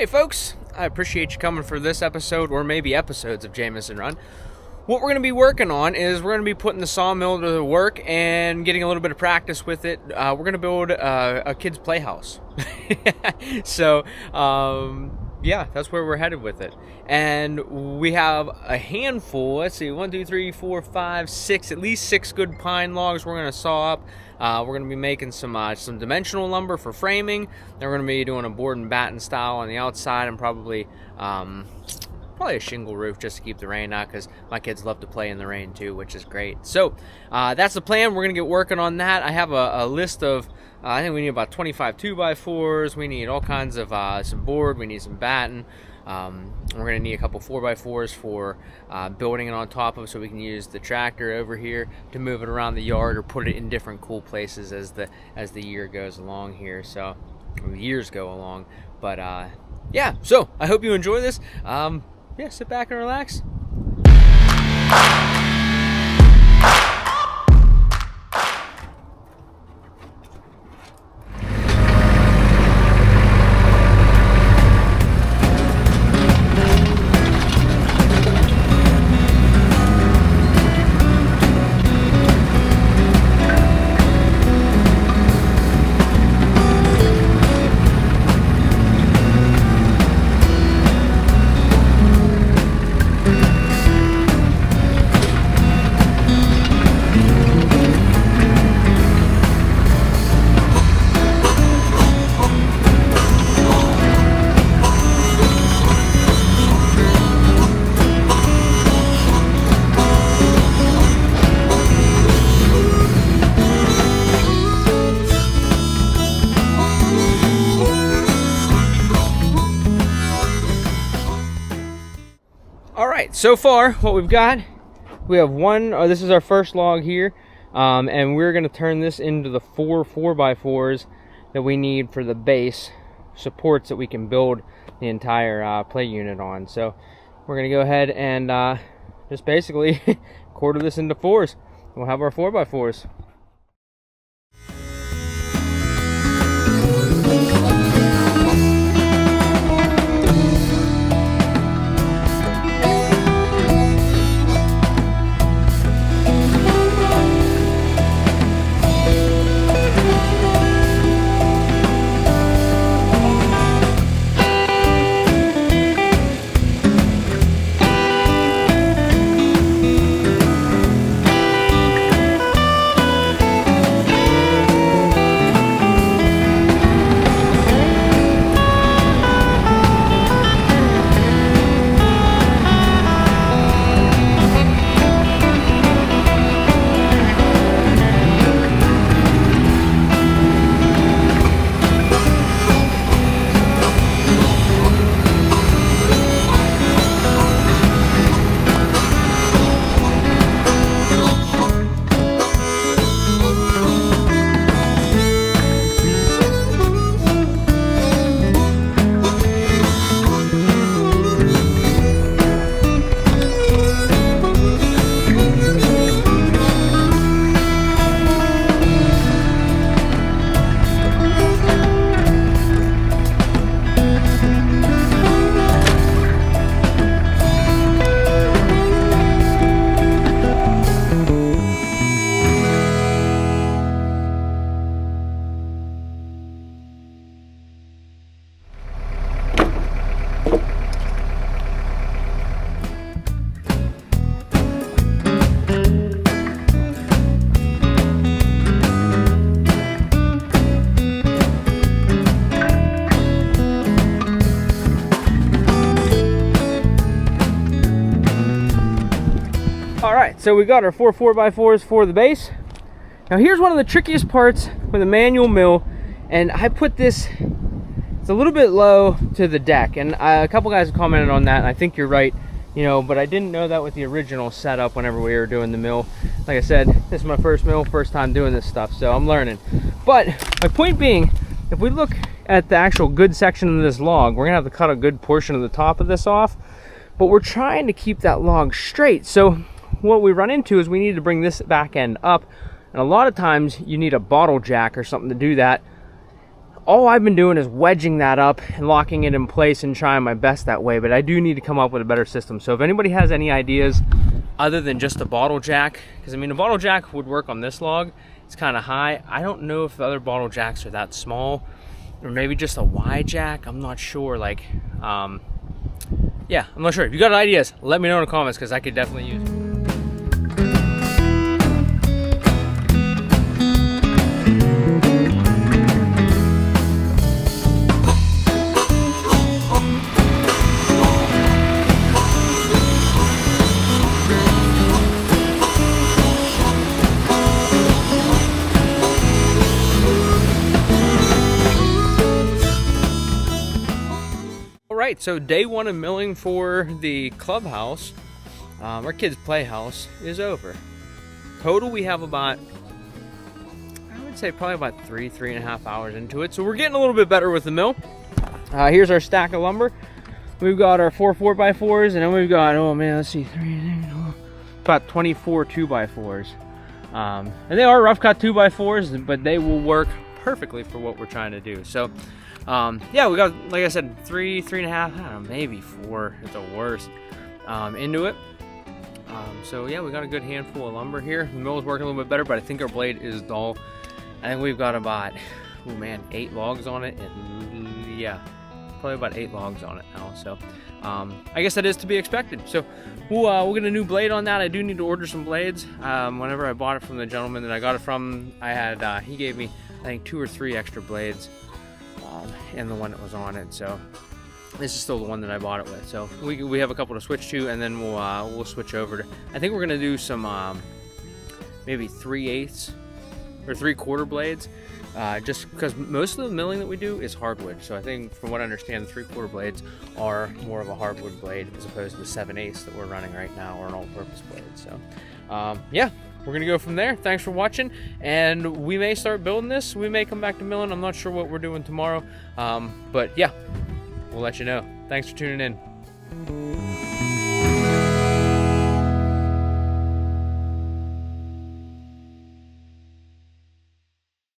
Hey folks, I appreciate you coming for this episode, or maybe episodes of Jameson Run. What we're going to be working on is we're going to be putting the sawmill to work and getting a little bit of practice with it. We're going to build a kid's playhouse. So, yeah, that's where we're headed with it. And we have a handful, let's see, 1, 2, 3, 4, 5, 6, at least 6 good pine logs we're going to saw up. We're going to be making some dimensional lumber for framing. Then we're going to be doing a board and batten style on the outside, and probably a shingle roof just to keep the rain out, because my kids love to play in the rain too, which is great. So that's the plan. We're going to get working on that. I have a list of, I think we need about 25 2x4s. We need all kinds of some board. We need some batten. We're going to need a couple 4x4s for building it on top of, so we can use the tractor over here to move it around the yard or put it in different cool places as the year goes along here. So years go along. But yeah, so I hope you enjoy this. Yeah, sit back and relax. Alright, so far what we've got, we have this is our first log here, and we're going to turn this into the 4 4x4s that we need for the base supports that we can build the entire play unit on. So we're going to go ahead and just basically quarter this into 4s. We'll have our 4x4s. Alright, so we got our 4 4x4s for the base. Now here's one of the trickiest parts with a manual mill, and I put this, it's a little bit low to the deck, and a couple guys have commented on that, and I think you're right, you know, but I didn't know that with the original setup whenever we were doing the mill. Like I said, this is my first mill, first time doing this stuff, so I'm learning. But my point being, if we look at the actual good section of this log, we're gonna have to cut a good portion of the top of this off, but we're trying to keep that log straight. So what we run into is we need to bring this back end up, and a lot of times you need a bottle jack or something to do that. all I've been doing is wedging that up and locking it in place and trying my best that way, but I do need to come up with a better system. So if anybody has any ideas other than just a bottle jack, because I mean a bottle jack would work on this log, it's kind of high. I don't know if the other bottle jacks are that small, or maybe just a Y jack. I'm not sure. Like, yeah, I'm not sure. If you got ideas, let me know in the comments, because I could definitely use it. Alright, so day one of milling for the clubhouse, our kids' playhouse, is over. Total, we have about, I would say probably about 3.5 hours into it. So we're getting a little bit better with the mill. Here's our stack of lumber. We've got our 4 4x4s, and then we've got, oh man, let's see, about 24 2x4s. And they are rough cut 2x4s, but they will work perfectly for what we're trying to do. So yeah, we got, like I said, 3.5, I don't know, maybe 4 at the worst, into it. So yeah, we got a good handful of lumber here. The mill is working a little bit better, but I think our blade is dull. I think we've got about, oh man, 8 logs on it, and yeah, probably about 8 logs on it now. So I guess that is to be expected. So we'll get a new blade on that. I do need to order some blades. Whenever I bought it from the gentleman that I got it from, I had he gave me, I think, 2 or 3 extra blades, and the one that was on it. So this is still the one that I bought it with. So we have a couple to switch to, and then we'll switch over to, I think we're gonna do some maybe 3/8 or 3/4 blades, just because most of the milling that we do is hardwood. So I think, from what I understand, the 3/4 blades are more of a hardwood blade as opposed to the 7/8 that we're running right now, or an all-purpose blade. So yeah, we're gonna go from there. Thanks for watching, and we may start building this. We may come back to milling. I'm not sure what we're doing tomorrow, but yeah, we'll let you know. Thanks for tuning in.